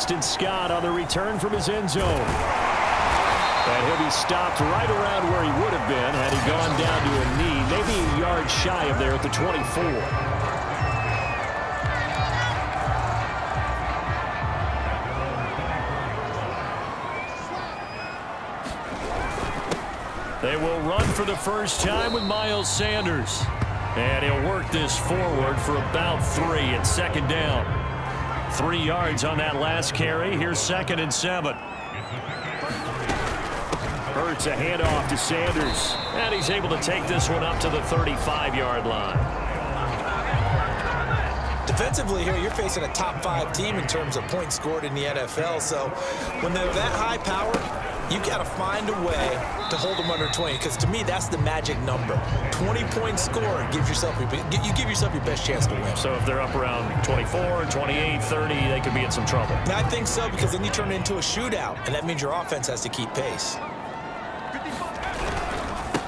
Boston Scott on the return from his end zone. And he'll be stopped right around where he would have been had he gone down to a knee, maybe a yard shy of there at the 24. They will run for the first time with Miles Sanders. And he'll work this forward for about 3 at second down. 3 yards on that last carry. Here's 2nd and 7. Hurts a handoff to Sanders. And he's able to take this one up to the 35-yard line. Defensively here, you're facing a top 5 team in terms of points scored in the NFL. So when they're that high powered, you've got to find a way to hold them under 20, because to me, that's the magic number. 20-point score gives yourself your best chance to win. So if they're up around 24, 28, 30, they could be in some trouble. I think so, because then you turn it into a shootout, and that means your offense has to keep pace.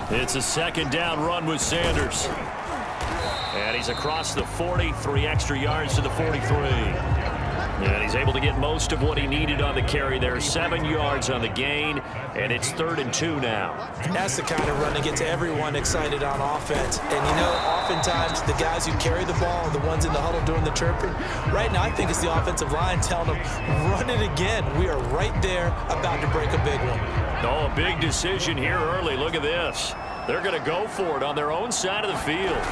It's a 2nd down run with Sanders. And he's across the 40, 3 extra yards to the 43. And he's able to get most of what he needed on the carry there. 7 yards on the gain, and it's 3rd and 2 now. That's the kind of run that gets everyone excited on offense. And, you know, oftentimes the guys who carry the ball are the ones in the huddle doing the chirping. Right now, I think it's the offensive line telling them, run it again. We are right there about to break a big one. Oh, a big decision here early. Look at this. They're going to go for it on their own side of the field.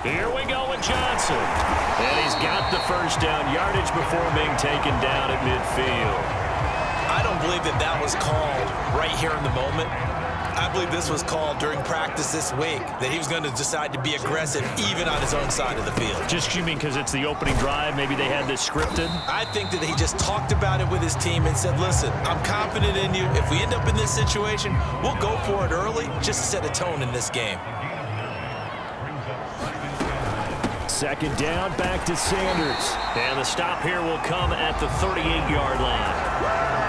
Here we go with Johnson. And he's got the first down, yardage before being taken down at midfield. I don't believe that was called right here in the moment. I believe this was called during practice this week, that he was going to decide to be aggressive even on his own side of the field. Just, you mean because it's the opening drive? Maybe they had this scripted? I think that he just talked about it with his team and said, listen, I'm confident in you. If we end up in this situation, we'll go for it early just to set a tone in this game. 2nd down, back to Sanders. And the stop here will come at the 38-yard line.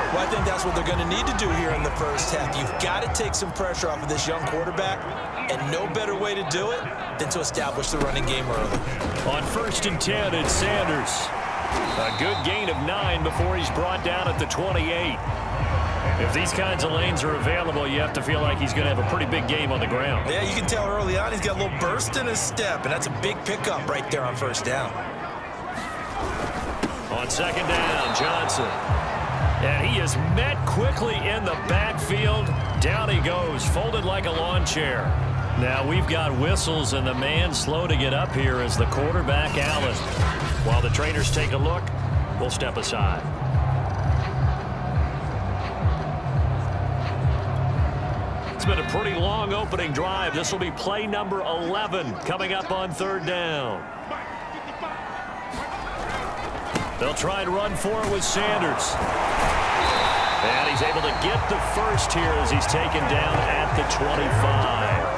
Well, I think that's what they're going to need to do here in the first half. You've got to take some pressure off of this young quarterback, and no better way to do it than to establish the running game early. On 1st and 10, it's Sanders. A good gain of 9 before he's brought down at the 28. If these kinds of lanes are available, you have to feel like he's going to have a pretty big game on the ground. Yeah, you can tell early on he's got a little burst in his step, and that's a big pickup right there on 1st down. On 2nd down, Johnson. And he is met quickly in the backfield. Down he goes, folded like a lawn chair. Now we've got whistles, and the man slow to get up here is the quarterback, Allen. While the trainers take a look, we'll step aside. It's been a pretty long opening drive. This will be play number 11 coming up on 3rd down. They'll try and run for it with Sanders. And he's able to get the first here as he's taken down at the 25.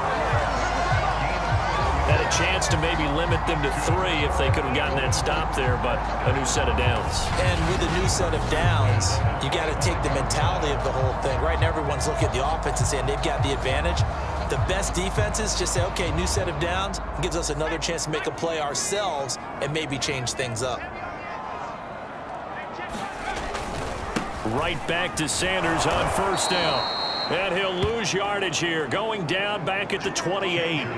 Had a chance to maybe limit them to 3 if they could have gotten that stop there, but a new set of downs. And with a new set of downs, you got to take the mentality of the whole thing. Right now, everyone's looking at the offense and saying they've got the advantage. The best defenses just say, okay, new set of downs, gives us another chance to make a play ourselves and maybe change things up. Right back to Sanders on 1st down. And he'll lose yardage here, going down back at the 28.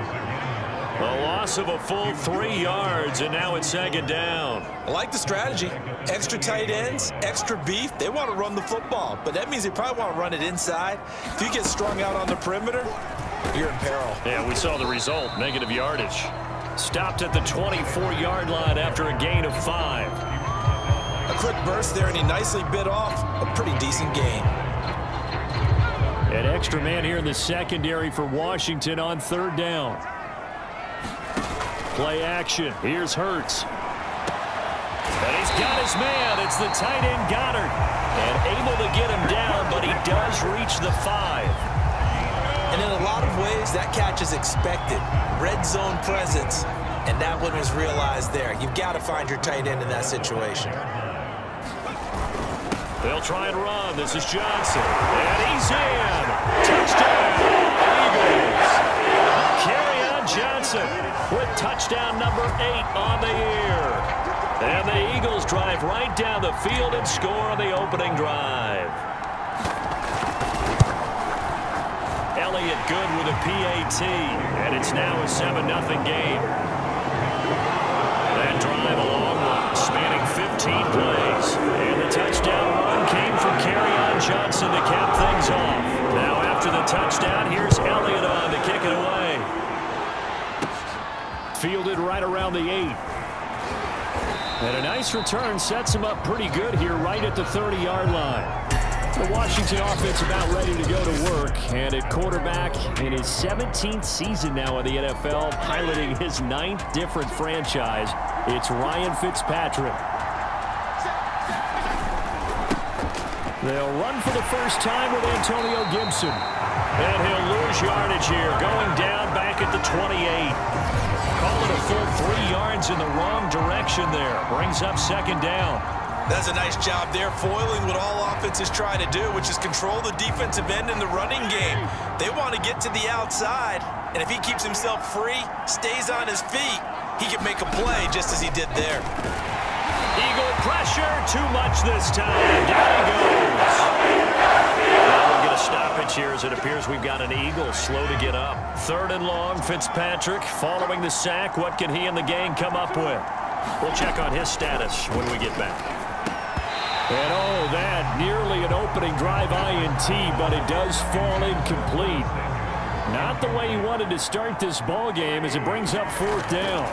A loss of a full 3 yards, and now it's 2nd down. I like the strategy. Extra tight ends, extra beef. They want to run the football, but that means they probably want to run it inside. If you get strung out on the perimeter, you're in peril. Yeah, we saw the result, negative yardage. Stopped at the 24-yard line after a gain of 5. A quick burst there, and he nicely bit off a pretty decent gain. An extra man here in the secondary for Washington on 3rd down. Play action. Here's Hurts. And he's got his man. It's the tight end Goddard. And able to get him down, but he does reach the 5. And in a lot of ways, that catch is expected. Red zone presence. And that one was realized there. You've got to find your tight end in that situation. They'll try and run. This is Johnson. And he's in. Touchdown, Eagles. Carry on Johnson with touchdown number 8 on the year. And the Eagles drive right down the field and score on the opening drive. Elliott good with a PAT, and it's now a 7-0 game. That drive a long one, spanning 15 plays. And the touchdown run came from Kerryon Johnson to cap things off. Now after the touchdown, here's Elliott on to kick it away. Fielded right around the 8. And a nice return sets him up pretty good here right at the 30-yard line. The Washington offense about ready to go to work. And at quarterback in his 17th season now in the NFL, piloting his 9th different franchise, it's Ryan Fitzpatrick. They'll run for the first time with Antonio Gibson. And he'll lose yardage here, going down back at the 28. Call it a full 3 yards in the wrong direction there. Brings up second down. That's a nice job there, foiling what all offenses try to do, which is control the defensive end in the running game. They want to get to the outside, and if he keeps himself free, stays on his feet, he can make a play just as he did there. Eagle pressure, too much this time. Down he goes. Now we'll get a stoppage here as it appears we've got an Eagle slow to get up. 3rd and long, Fitzpatrick following the sack. What can he and the gang come up with? We'll check on his status when we get back. And oh, that nearly an opening drive INT, but it does fall incomplete. Not the way he wanted to start this ball game as it brings up 4th down.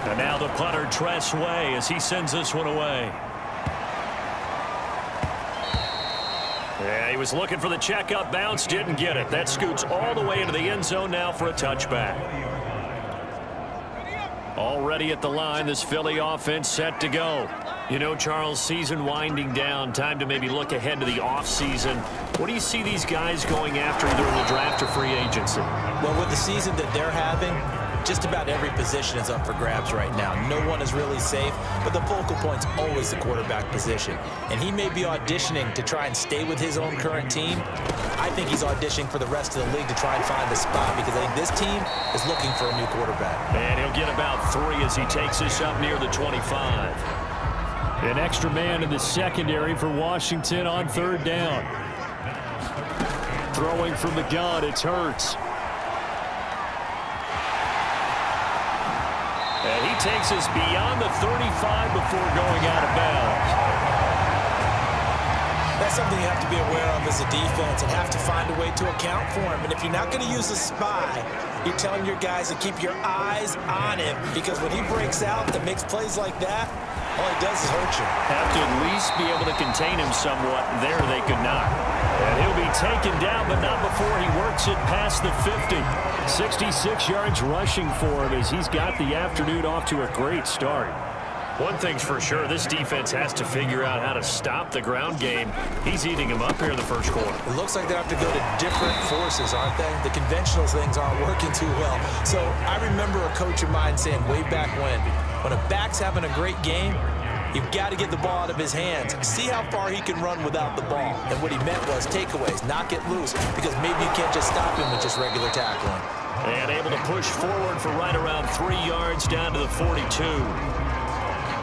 And now the punter, Tress Way, as he sends this one away. Yeah, he was looking for the checkup bounce, didn't get it. That scoots all the way into the end zone now for a touchback. Already at the line, this Philly offense set to go. You know, Charles, season winding down, time to maybe look ahead to the offseason. What do you see these guys going after either in the draft or free agency? Well, with the season that they're having, just about every position is up for grabs right now. No one is really safe, but the focal point's always the quarterback position. And he may be auditioning to try and stay with his own current team. I think he's auditioning for the rest of the league to try and find a spot because I think this team is looking for a new quarterback. And he'll get about 3 as he takes this up near the 25. An extra man in the secondary for Washington on 3rd down. Throwing from the gun, it's Hurts. And he takes us beyond the 35 before going out of bounds. That's something you have to be aware of as a defense and have to find a way to account for him. And if you're not going to use a spy, you're telling your guys to keep your eyes on him because when he breaks out and makes plays like that, all he does is hurt you. Have to at least be able to contain him somewhat. There they could not. And he'll be taken down, but not before he works it past the 50. 66 yards rushing for him as he's got the afternoon off to a great start. One thing's for sure, this defense has to figure out how to stop the ground game. He's eating them up here in the first quarter. It looks like they have to go to different forces, aren't they? The conventional things aren't working too well. So I remember a coach of mine saying way back when a back's having a great game, you've got to get the ball out of his hands. See how far he can run without the ball. And what he meant was takeaways, not get loose, because maybe you can't just stop him with just regular tackling. And able to push forward for right around 3 yards down to the 42.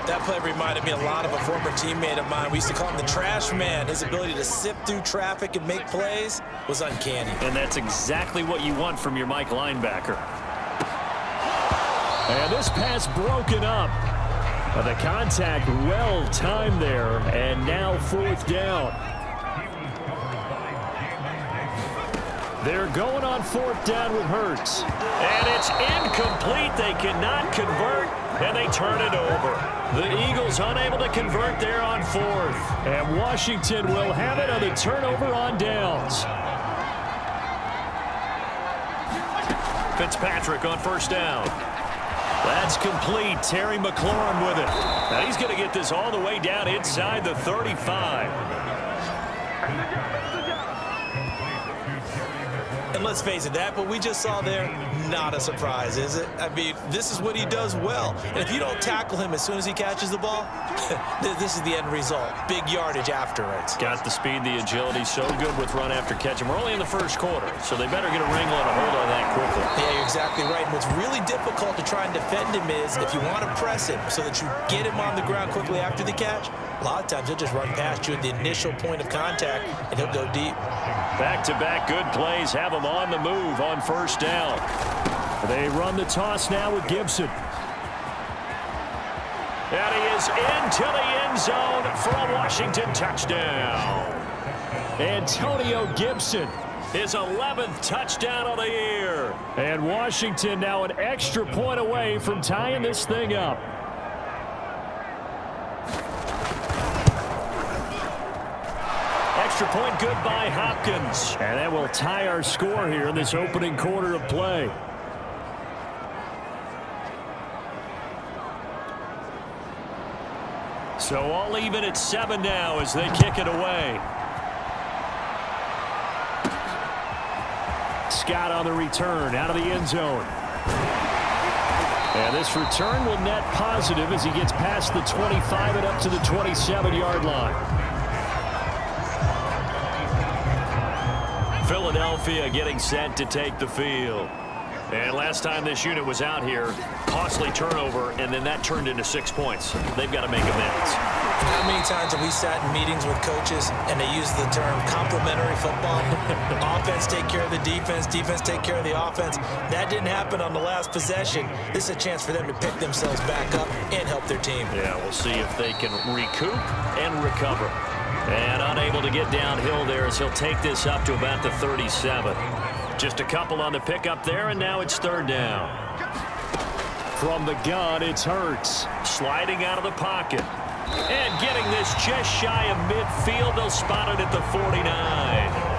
That play reminded me a lot of a former teammate of mine. We used to call him the trash man. His ability to sift through traffic and make plays was uncanny. And that's exactly what you want from your Mike linebacker. And this pass broken up. The contact well timed there, and now 4th down. They're going on 4th down with Hurts. And it's incomplete. They cannot convert, and they turn it over. The Eagles unable to convert there on 4th. And Washington will have it on the turnover on downs. Fitzpatrick on 1st down. That's complete. Terry McLaurin with it. Now he's going to get this all the way down inside the 35. And let's face it, that what we just saw there, Not a surprise, is it? I mean, this is what he does well. And if you don't tackle him as soon as he catches the ball, this is the end result. Big yardage afterwards. Got the speed, the agility, so good with run after catch. And we're only in the first quarter, so they better get a wrangle and a hold on that quickly. Yeah, you're exactly right. And what's really difficult to try and defend him is if you want to press him so that you get him on the ground quickly after the catch, a lot of times he'll just run past you at the initial point of contact, and he'll go deep. Back-to-back good plays have him on the move on first down. They run the toss now with Gibson. And he is into the end zone for a Washington touchdown. Antonio Gibson, his 11th touchdown of the year. And Washington now an extra point away from tying this thing up. Extra point good by Hopkins. And that will tie our score here in this opening quarter of play. So all even at 7 now as they kick it away. Scott on the return out of the end zone. And this return will net positive as he gets past the 25 and up to the 27-yard line. Philadelphia getting set to take the field. And last time this unit was out here, costly turnover, and then that turned into 6 points. They've got to make amends. How many times have we sat in meetings with coaches and they use the term complementary football? Offense take care of the defense, defense take care of the offense. That didn't happen on the last possession. This is a chance for them to pick themselves back up and help their team. Yeah, we'll see if they can recoup and recover. And unable to get downhill there as he'll take this up to about the 37. Just a couple on the pickup there, and now it's third down. From the gun, it's Hurts. Sliding out of the pocket. And getting this just shy of midfield. They'll spot it at the 49.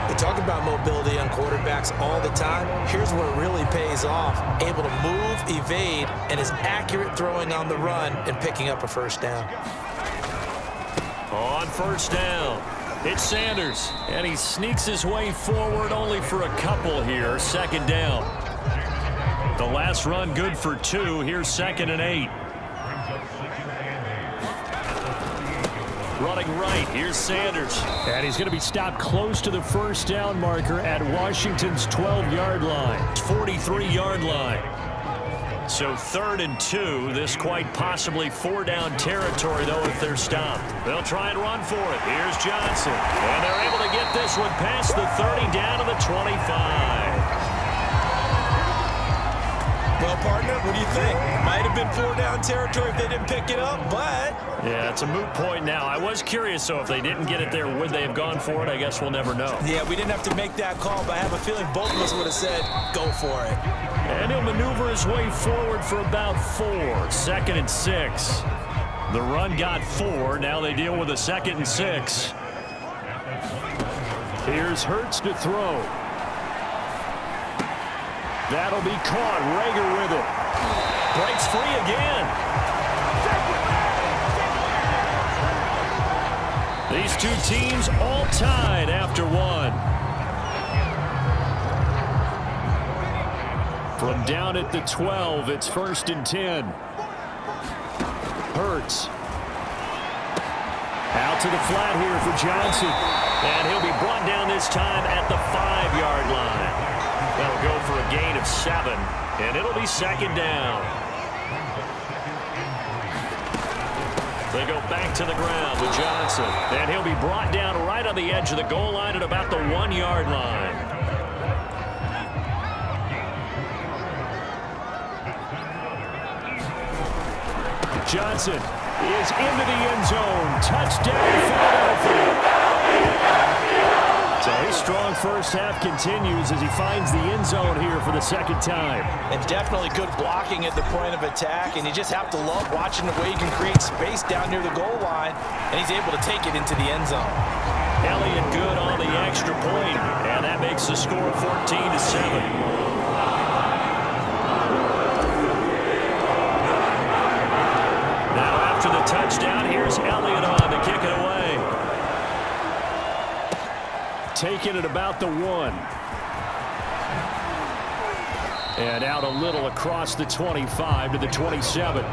We talk about mobility on quarterbacks all the time. Here's where it really pays off. Able to move, evade, and is accurate throwing on the run and picking up a first down. On first down, it's Sanders. And he sneaks his way forward only for a couple here. Second down. The last run good for 2. Here's 2nd and 8. Running right, here's Sanders. And he's going to be stopped close to the first down marker at Washington's 12-yard line. 43-yard line. So 3rd and 2. This quite possibly 4-down territory, though, if they're stopped. They'll try and run for it. Here's Johnson. And they're able to get this one past the 30 down to the 25. Well, partner, what do you think? Might have been 4-down territory if they didn't pick it up, but... Yeah, it's a moot point now. I was curious, so if they didn't get it there, would they have gone for it? I guess we'll never know. Yeah, we didn't have to make that call, but I have a feeling both of us would have said, go for it. And he'll maneuver his way forward for about 4. 2nd and 6. The run got 4. Now they deal with a 2nd and 6. Here's Hurts to throw. That'll be caught. Rager with it. Breaks free again. These two teams all tied after 1. From down at the 12, it's 1st and 10. Hurts. Out to the flat here for Johnson. And he'll be brought down this time at the 5-yard line. That'll go for a gain of 7, and it'll be 2nd down. They go back to the ground with Johnson, and he'll be brought down right on the edge of the goal line at about the 1-yard line. Johnson is into the end zone. Touchdown, Philadelphia. So his strong first half continues as he finds the end zone here for the 2nd time. And definitely good blocking at the point of attack, and you just have to love watching the way he can create space down near the goal line, and he's able to take it into the end zone. Elliott good on the extra point, and that makes the score 14-7. Now after the touchdown, here's Elliott on to kick it away. taken at about the 1. And out a little across the 25 to the 27.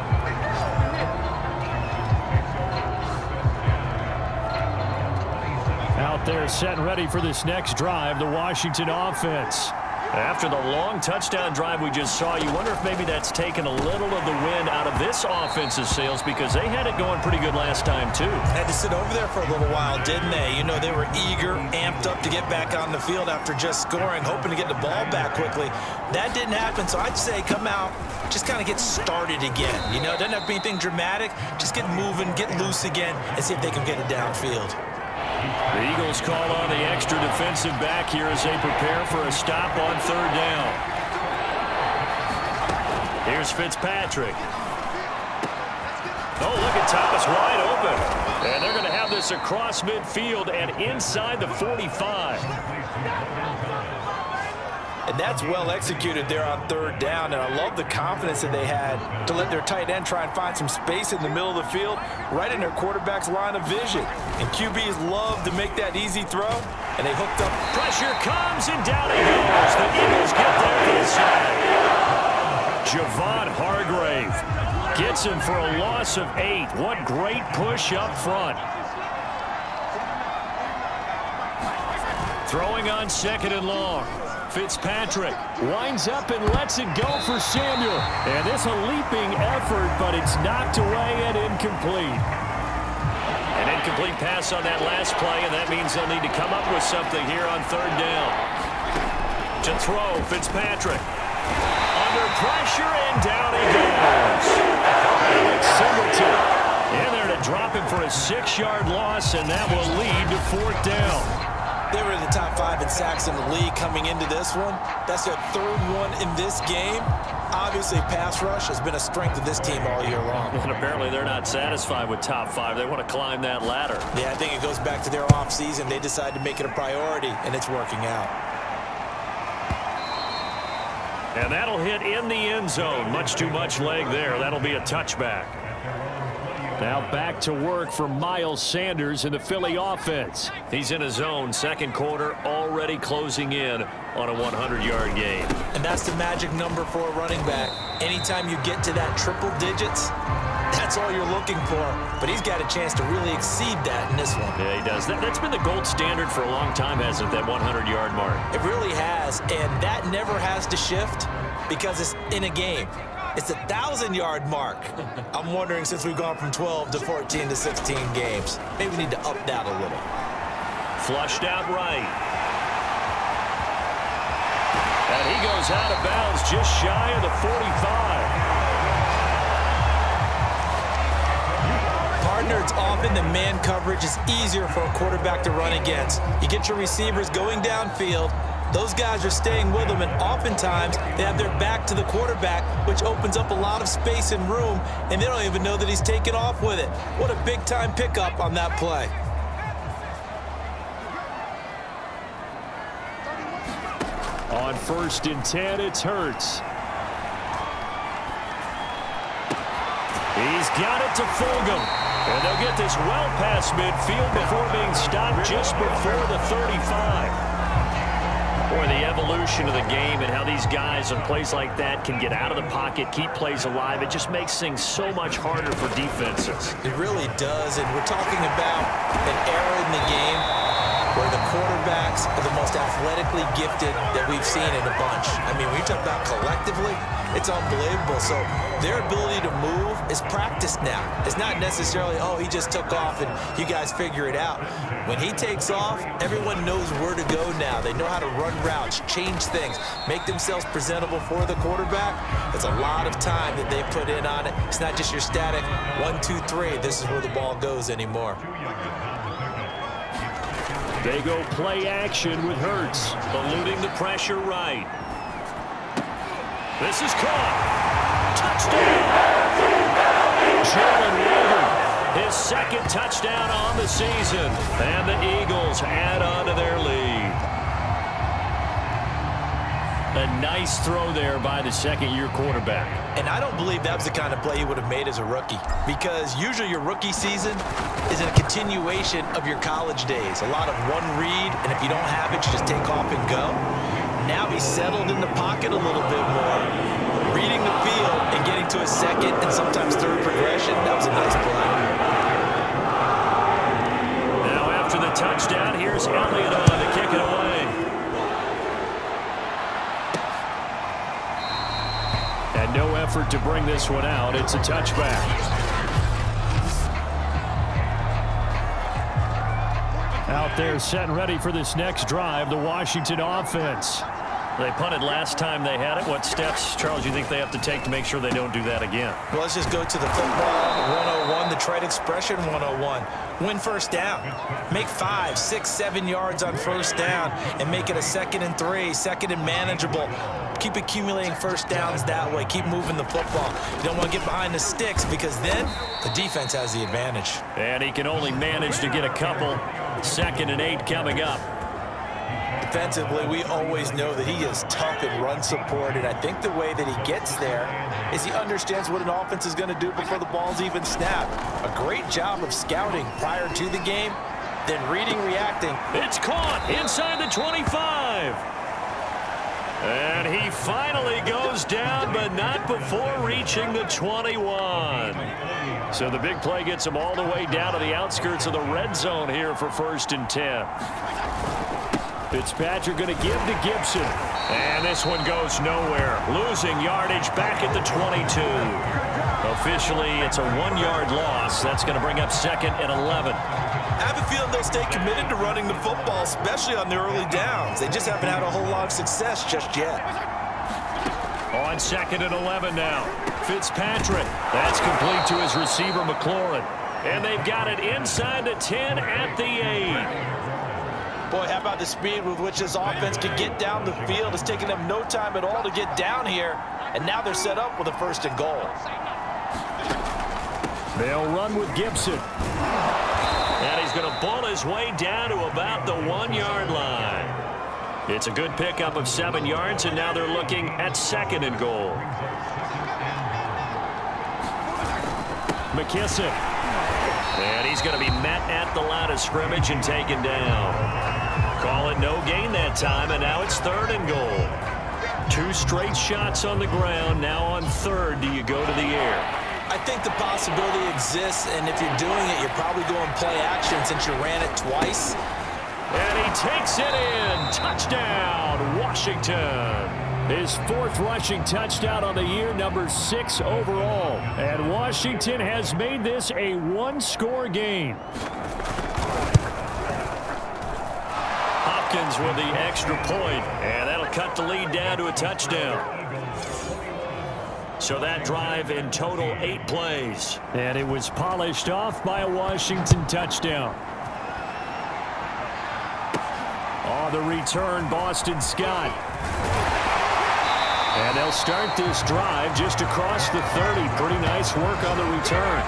Out there set and ready for this next drive, the Washington offense. After the long touchdown drive we just saw, you wonder if maybe that's taken a little of the wind out of this offense's sails, because they had it going pretty good last time too. Had to sit over there for a little while, didn't they? You know, they were eager, amped up to get back on the field after just scoring, hoping to get the ball back quickly. That didn't happen, so I'd say come out, just kind of get started again. You know, it doesn't have to be anything dramatic. Just get moving, get loose again, and see if they can get it downfield. The Eagles call on the extra defensive back here as they prepare for a stop on 3rd down. Here's Fitzpatrick. Oh, look at Thomas wide open. And they're going to have this across midfield and inside the 45. And that's well executed there on 3rd down, and I love the confidence that they had to let their tight end try and find some space in the middle of the field, right in their quarterback's line of vision. And QBs love to make that easy throw, and they hooked up. Pressure comes, and down he goes. The Eagles get there for the sack. Javon Hargrave gets him for a loss of 8. What great push up front. Throwing on 2nd and long. Fitzpatrick winds up and lets it go for Samuel. And it's a leaping effort, but it's knocked away and incomplete. An incomplete pass on that last play, and that means they'll need to come up with something here on 3rd down. To throw, Fitzpatrick. Under pressure, and down he goes. Alex Singleton in there to drop him for a 6-yard loss, and that will lead to 4th down. They were in the top 5 in sacks in the league coming into this one. That's their 3rd one in this game. Obviously, pass rush has been a strength of this team all year long. And apparently they're not satisfied with top 5. They want to climb that ladder. Yeah, I think it goes back to their offseason. They decided to make it a priority, and it's working out. And that'll hit in the end zone. Much too much leg there. That'll be a touchback. Now back to work for Miles Sanders in the Philly offense. He's in his zone, 2nd quarter, already closing in on a 100-yard game. And that's the magic number for a running back. Anytime you get to that triple digits, that's all you're looking for. But he's got a chance to really exceed that in this one. Yeah, he does. That's been the gold standard for a long time, hasn't it, that 100-yard mark? It really has, and that never has to shift because it's in a game. It's a 1,000-yard mark. I'm wondering, since we've gone from 12 to 14 to 16 games, maybe we need to up that a little. Flushed out right. And he goes out of bounds just shy of the 45. Partner, it's often the man coverage is easier for a quarterback to run against. You get your receivers going downfield. Those guys are staying with them, and oftentimes they have their back to the quarterback, which opens up a lot of space and room, and they don't even know that he's taken off with it. What a big-time pickup on that play. On 1st and 10, it's Hurts. He's got it to Fulgham. And they'll get this well past midfield before being stopped just before the 35. Boy, the evolution of the game and how these guys on plays like that can get out of the pocket, keep plays alive, it just makes things so much harder for defenses. It really does, and we're talking about an era in the game where the quarterbacks are the most athletically gifted that we've seen in a bunch. I mean, when you talk about collectively, it's unbelievable. So their ability to move is practiced now. It's not necessarily, oh, he just took off and you guys figure it out. When he takes off, everyone knows where to go now. They know how to run routes, change things, make themselves presentable for the quarterback. It's a lot of time that they put in on it. It's not just your static 1, 2, 3. This is where the ball goes anymore. They go play action with Hurts, eluding the pressure right. This is caught. Touchdown! Jalen Reagor, his 2nd touchdown on the season. And the Eagles add on to their lead. A nice throw there by the second-year quarterback. And I don't believe that was the kind of play he would have made as a rookie, because usually your rookie season is a continuation of your college days. A lot of one read, and if you don't have it, you just take off and go. Now he's settled in the pocket a little bit more, reading the field and getting to a second and sometimes third progression. That was a nice play. Now after the touchdown, here's Elliott on to kick it away. And no effort to bring this one out. It's a touchback. Out there set and ready for this next drive, the Washington offense. They punted last time they had it. What steps, Charles, you think they have to take to make sure they don't do that again? Well, let's just go to the football 101, the trade expression 101. Win first down. Make 5, 6, 7 yards on first down and make it a 2nd and 3, 2nd and manageable. Keep accumulating first downs that way. Keep moving the football. You don't want to get behind the sticks because then the defense has the advantage. And he can only manage to get a couple. 2nd and 8 coming up. Defensively, we always know that he is tough in run support, and I think the way that he gets there is he understands what an offense is going to do before the ball's even snapped. A great job of scouting prior to the game, then reading, reacting. It's caught inside the 25. And he finally goes down, but not before reaching the 21. So the big play gets him all the way down to the outskirts of the red zone here for 1st and 10. Fitzpatrick going to give to Gibson. And this one goes nowhere. Losing yardage back at the 22. Officially, it's a 1-yard loss. That's going to bring up 2nd and 11. I have a feeling they'll stay committed to running the football, especially on the early downs. They just haven't had a whole lot of success just yet. On 2nd and 11 now. Fitzpatrick. That's complete to his receiver, McLaurin. And they've got it inside the 10 at the 8. Boy, how about the speed with which this offense can get down the field? It's taken them no time at all to get down here. And now they're set up with a 1st and goal. They'll run with Gibson. And he's going to ball his way down to about the 1-yard line. It's a good pickup of 7 yards, and now they're looking at 2nd and goal. McKissick. And he's going to be met at the line of scrimmage and taken down. Call it no gain that time, and now it's 3rd and goal. 2 straight shots on the ground. Now on 3rd, do you go to the air? I think the possibility exists, and if you're doing it, you're probably going play action since you ran it twice. And he takes it in. Touchdown, Washington. His 4th rushing touchdown on the year, number 6 overall. And Washington has made this a 1-score game. Hopkins with the extra point, and that'll cut the lead down to a touchdown. So that drive in total 8 plays. And it was polished off by a Washington touchdown. On the return, Boston Scott. And they'll start this drive just across the 30. Pretty nice work on the return.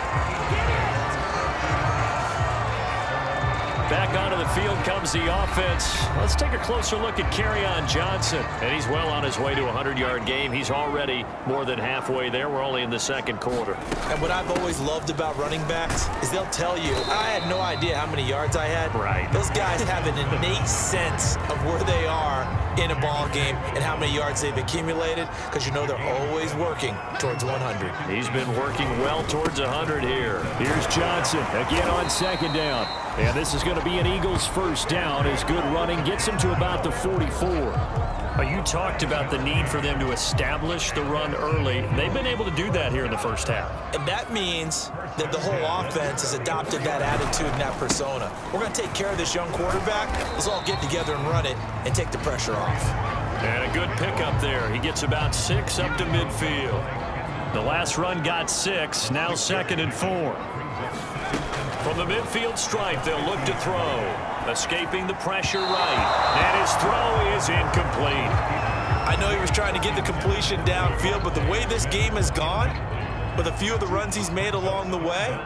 Back onto the field comes the offense. Let's take a closer look at Kerryon Johnson. And he's well on his way to a 100-yard game. He's already more than halfway there. We're only in the 2nd quarter. And what I've always loved about running backs is they'll tell you, I had no idea how many yards I had. Right. Those guys have an innate sense of where they are in a ball game and how many yards they've accumulated, because you know they're always working towards 100. He's been working well towards 100 here. Here's Johnson again on 2nd down. And this is going to be an Eagles 1st down as good running gets him to about the 44. You talked about the need for them to establish the run early. They've been able to do that here in the 1st half. And that means that the whole offense has adopted that attitude and that persona. We're going to take care of this young quarterback. Let's all get together and run it and take the pressure off. And a good pickup there. He gets about 6 up to midfield. The last run got 6. Now 2nd and 4. From the midfield stripe, they'll look to throw. Escaping the pressure right. And his throw is incomplete. I know he was trying to get the completion downfield, but the way this game has gone, with a few of the runs he's made along the way.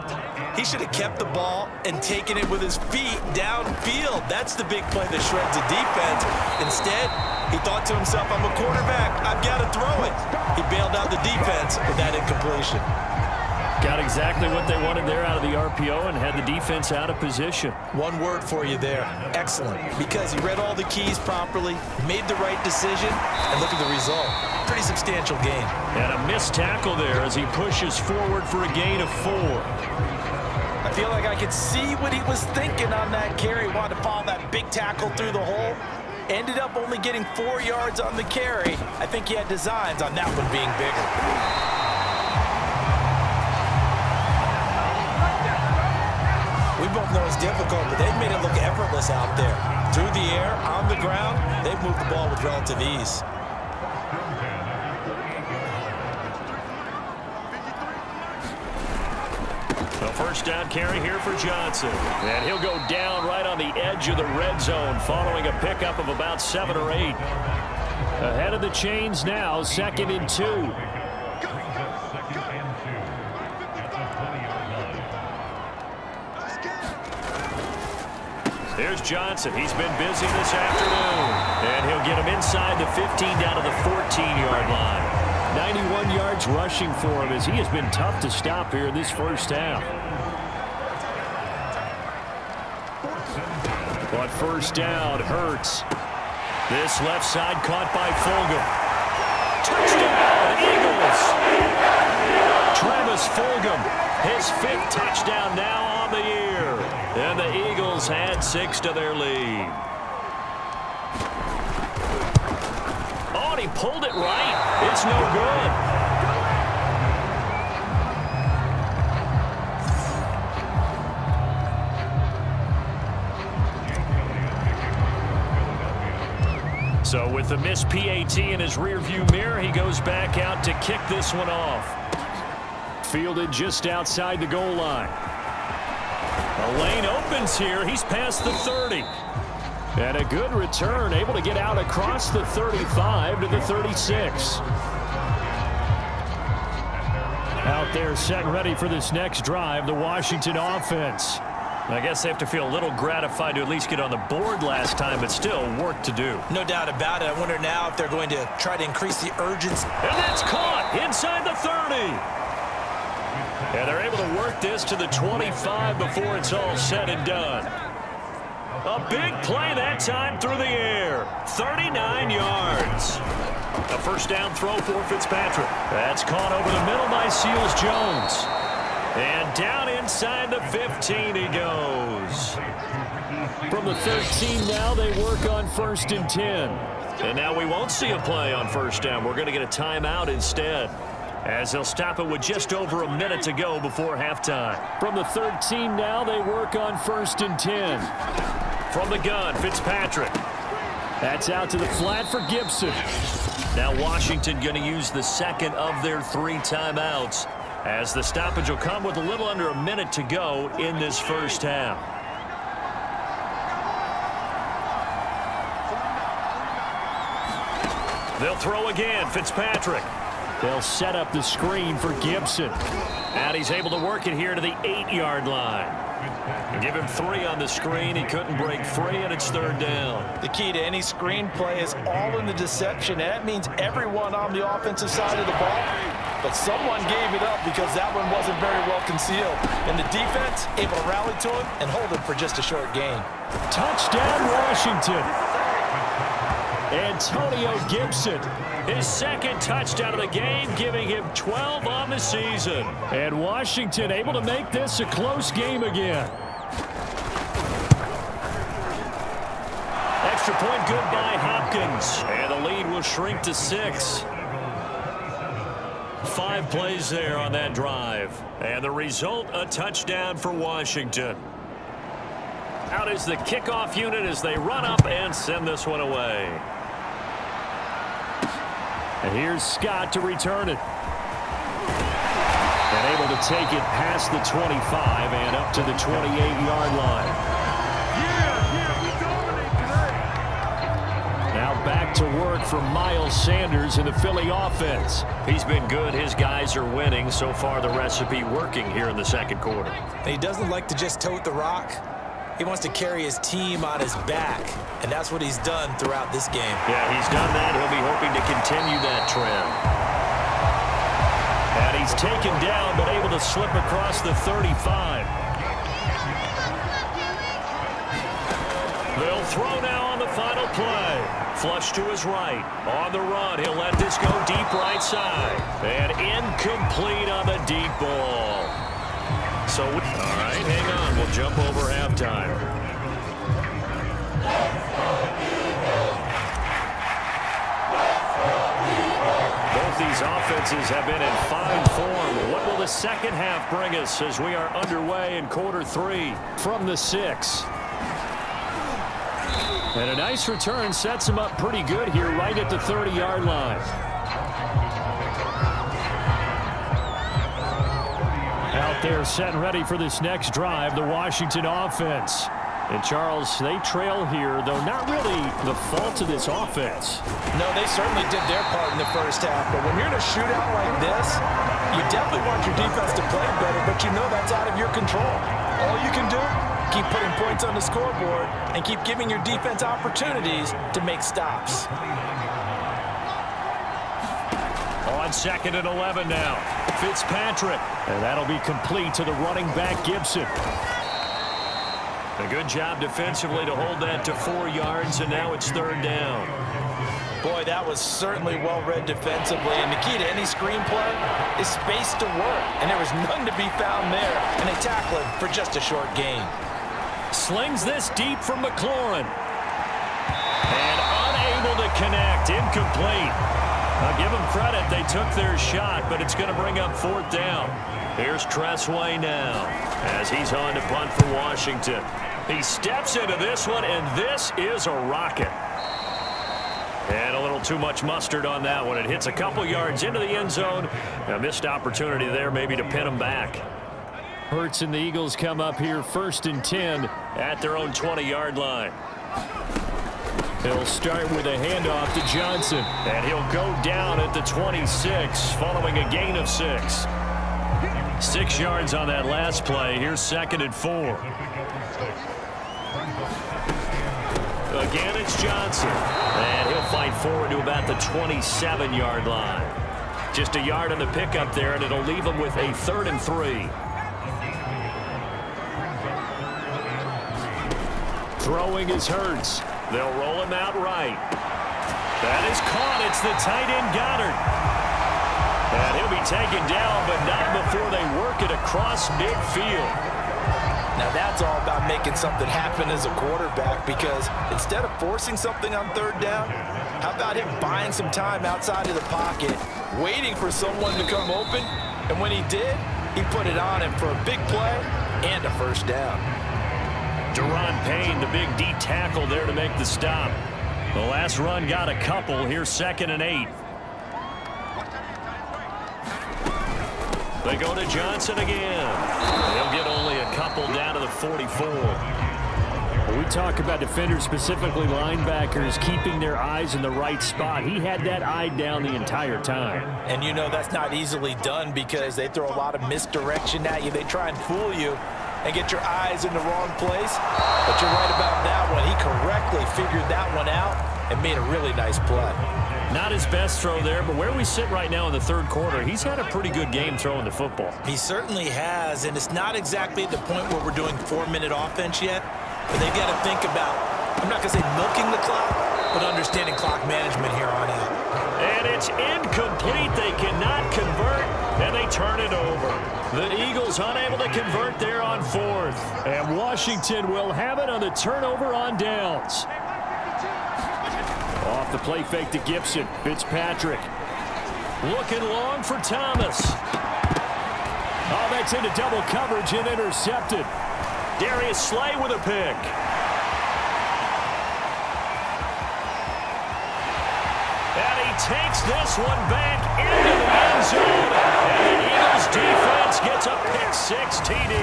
He should have kept the ball and taken it with his feet downfield. That's the big play that shreds a defense. Instead, he thought to himself, I'm a quarterback. I've got to throw it. He bailed out the defense with that incompletion. Got exactly what they wanted there out of the RPO and had the defense out of position. One word for you there. Excellent. Because he read all the keys properly, made the right decision, and look at the result. Pretty substantial gain. And a missed tackle there as he pushes forward for a gain of 4. I feel like I could see what he was thinking on that carry. Wanted to follow that big tackle through the hole. Ended up only getting 4 yards on the carry. I think he had designs on that one being bigger. We both know it's difficult, but they've made it look effortless out there. Through the air, on the ground, they've moved the ball with relative ease. A first down carry here for Johnson. And he'll go down right on the edge of the red zone following a pickup of about 7 or 8. Ahead of the chains now, 2nd and 2. Here's Johnson. He's been busy this afternoon. And he'll get him inside the 15 down to the 14-yard line. 91 yards rushing for him as he has been tough to stop here in this first half. But first down hurts. This left side caught by Fulgham. Touchdown, Eagles! Travis Fulgham, his 5th touchdown now on the year. And the Eagles add 6 to their lead. Oh, and he pulled it right. It's no good. So with the missed PAT in his rearview mirror, he goes back out to kick this one off. Fielded just outside the goal line. The lane opens here. He's past the 30. And a good return, able to get out across the 35 to the 36. Out there set and ready for this next drive, the Washington offense. I guess they have to feel a little gratified to at least get on the board last time, but still work to do. No doubt about it. I wonder now if they're going to try to increase the urgency. And that's caught inside the 30. And they're able to work this to the 25 before it's all said and done. A big play that time through the air. 39 yards. A first down throw for Fitzpatrick. That's caught over the middle by Seals-Jones. And down inside the 15 he goes. From the 13 now, they work on 1st and 10. And now we won't see a play on first down. We're going to get a timeout instead, as they'll stop it with just over a minute to go before halftime. From the 13 now, they work on 1st and 10. From the gun, Fitzpatrick. That's out to the flat for Gibson. Now Washington going to use the 2nd of their 3 timeouts, as the stoppage will come with a little under a minute to go in this first half. They'll throw again, Fitzpatrick. They'll set up the screen for Gibson. And he's able to work it here to the 8-yard line. Give him 3 on the screen. He couldn't break free, and it's 3rd down. The key to any screen play is all in the deception. And that means everyone on the offensive side of the ball. But someone gave it up because that one wasn't very well concealed. And the defense able to rally to him and hold him for just a short gain. Touchdown, Washington. Antonio Gibson, his 2nd touchdown of the game, giving him 12 on the season. And Washington able to make this a close game again. Extra point good by Hopkins. And the lead will shrink to 6. 5 plays there on that drive. And the result, a touchdown for Washington. Out is the kickoff unit as they run up and send this one away. And here's Scott to return it. And able to take it past the 25 and up to the 28-yard line. Now back to work from Miles Sanders in the Philly offense. He's been good. His guys are winning. So far, the recipe working here in the second quarter. He doesn't like to just tote the rock. He wants to carry his team on his back, and that's what he's done throughout this game. Yeah, he's done that. He'll be hoping to continue that trend. And he's taken down, but able to slip across the 35. They'll throw now on the final play. Flush to his right. On the run, he'll let this go deep right side. And incomplete on the deep ball. So, all right, hang on. We'll jump over halftime. Both these offenses have been in fine form. What will the second half bring us as we are underway in quarter 3 from the 6? And a nice return sets him up pretty good here right at the 30-yard line. Out there set and ready for this next drive, the Washington offense. And, Charles, they trail here, though not really the fault of this offense. No, they certainly did their part in the first half. But when you're in a shootout like this, you definitely want your defense to play better, but you know that's out of your control. All you can do, keep putting points on the scoreboard and keep giving your defense opportunities to make stops. On 2nd and 11 now. Fitzpatrick. And that'll be complete to the running back, Gibson. A good job defensively to hold that to 4 yards, and now it's 3rd down. Boy, that was certainly well-read defensively, and the key to any screenplay is space to work, and there was none to be found there, and they tackle him for just a short gain. Slings this deep from McLaurin. And unable to connect, incomplete. I'll give them credit, they took their shot, but it's going to bring up 4th down. Here's Tressway now as he's on to punt for Washington. He steps into this one, and this is a rocket. And a little too much mustard on that one. It hits a couple yards into the end zone. A missed opportunity there maybe to pin him back. Hurts and the Eagles come up here 1st and 10 at their own 20-yard line. He'll start with a handoff to Johnson, and he'll go down at the 26 following a gain of 6. 6 yards on that last play. Here's 2nd and 4. Again, it's Johnson, and he'll fight forward to about the 27-yard line. Just a yard on the pickup there, and it'll leave him with a 3rd and 3. Throwing is Hurts. They'll roll him out right. That is caught. It's the tight end Goddard. And he'll be taken down, but not before they work it across midfield. Now that's all about making something happen as a quarterback, because instead of forcing something on 3rd down, how about him buying some time outside of the pocket, waiting for someone to come open, and when he did, he put it on him for a big play and a 1st down. Deron Payne, the big D tackle there to make the stop. The last run got a couple. Here's 2nd and 8. They go to Johnson again. They'll get only a couple down to the 44. When we talk about defenders, specifically linebackers, keeping their eyes in the right spot, he had that eye down the entire time. And you know that's not easily done because they throw a lot of misdirection at you. They try and fool you and get your eyes in the wrong place. But you're right about that one. He correctly figured that one out and made a really nice play. Not his best throw there, but where we sit right now in the 3rd quarter, he's had a pretty good game throwing the football. He certainly has, and it's not exactly at the point where we're doing 4-minute offense yet, but they've got to think about, I'm not going to say milking the clock, but understanding clock management here on out. And it's incomplete. They cannot convert, and they turn it over. The Eagles unable to convert there on 4th. And Washington will have it on the turnover on downs. Off the play fake to Gibson. Fitzpatrick. Looking long for Thomas. Oh, that's into double coverage and intercepted. Darius Slay with a pick. And he takes this one back into the end zone. And the Eagles defense gets a pick 6 TD.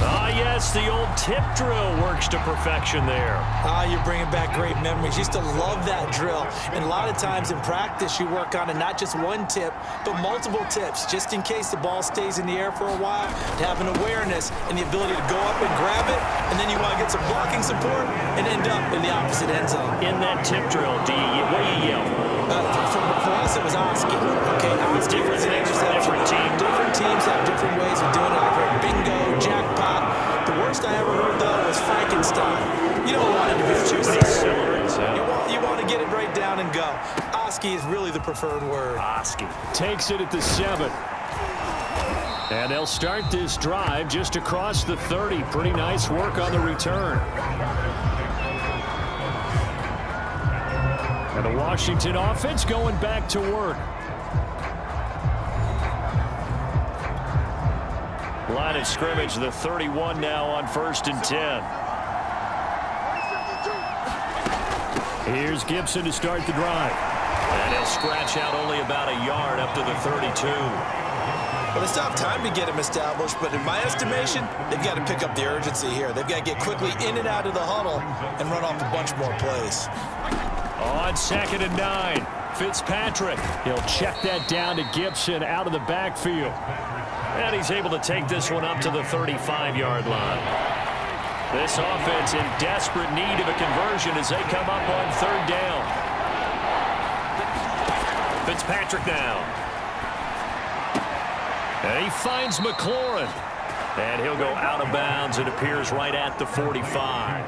Ah, yes, the old tip drill works to perfection there. You're bringing back great memories. Used to love that drill. And a lot of times in practice, you work on it, not just one tip, but multiple tips, just in case the ball stays in the air for a while, to have an awareness and the ability to go up and grab it, and then you want to get some blocking support and end up in the opposite end zone. In that tip drill, what do you yell? For us, it was Oski. Okay, Oski was an interception. Different teams have different ways of doing it. I've heard bingo, jackpot. The worst I ever heard, though, was Frankenstein. You don't want it to be too simple. You want to get it right down and go. Oski is really the preferred word. Oski takes it at the 7. And they'll start this drive just across the 30. Pretty nice work on the return. And the Washington offense going back to work. Line of scrimmage, the 31 now on 1st and 10. Here's Gibson to start the drive. And he'll scratch out only about a yard up to the 32. Well, it's not time to get him established, but in my estimation, they've got to pick up the urgency here. They've got to get quickly in and out of the huddle and run off a bunch more plays. On 2nd and 9, Fitzpatrick. He'll check that down to Gibson out of the backfield. And he's able to take this one up to the 35-yard line. This offense in desperate need of a conversion as they come up on 3rd down. Fitzpatrick now. And he finds McLaurin. And he'll go out of bounds. It appears right at the 45.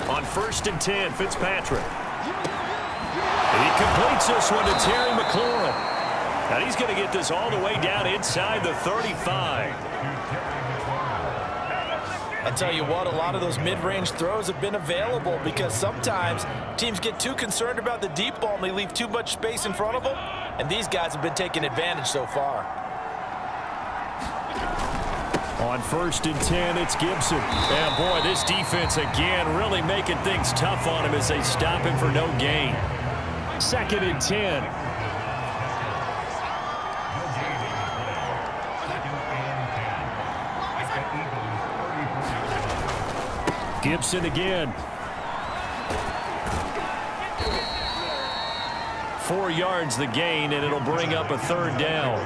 On 1st and 10, Fitzpatrick. He completes this one to Terry McLaurin. And he's going to get this all the way down inside the 35. I tell you what, a lot of those mid-range throws have been available because sometimes teams get too concerned about the deep ball and they leave too much space in front of them. And these guys have been taking advantage so far. On 1st and 10, it's Gibson. And boy, this defense again really making things tough on him as they stop him for no gain. 2nd and 10. Gibson again. 4 yards the gain, and it'll bring up a 3rd down.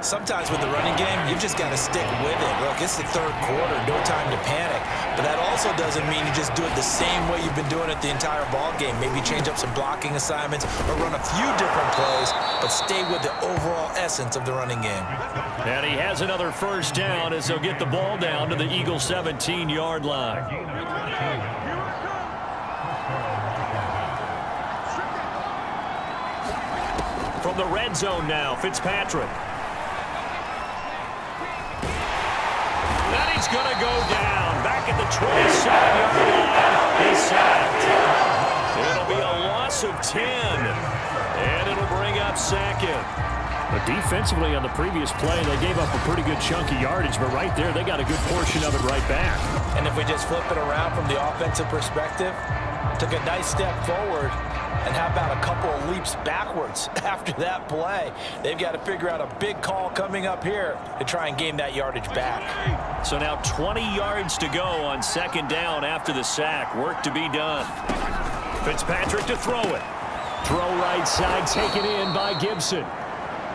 Sometimes with the running game, you've just got to stick with it. Look, it's the 3rd quarter, no time to panic. But that also doesn't mean you just do it the same way you've been doing it the entire ball game. Maybe change up some blocking assignments or run a few different plays, but stay with the overall essence of the running game. And he has another 1st down as they'll get the ball down to the Eagles' 17-yard line. From the red zone now, Fitzpatrick. And he's going to go down. Back at the 27-yard line. He's sacked. It'll be a loss of 10. And it'll bring up 2nd. But defensively on the previous play, they gave up a pretty good chunk of yardage. But right there, they got a good portion of it right back. And if we just flip it around from the offensive perspective, took a nice step forward. And how about a couple of leaps backwards after that play? They've got to figure out a big call coming up here to try and gain that yardage back. So now 20 yards to go on 2nd down after the sack. Work to be done. Fitzpatrick to throw it. Throw right side, taken in by Gibson.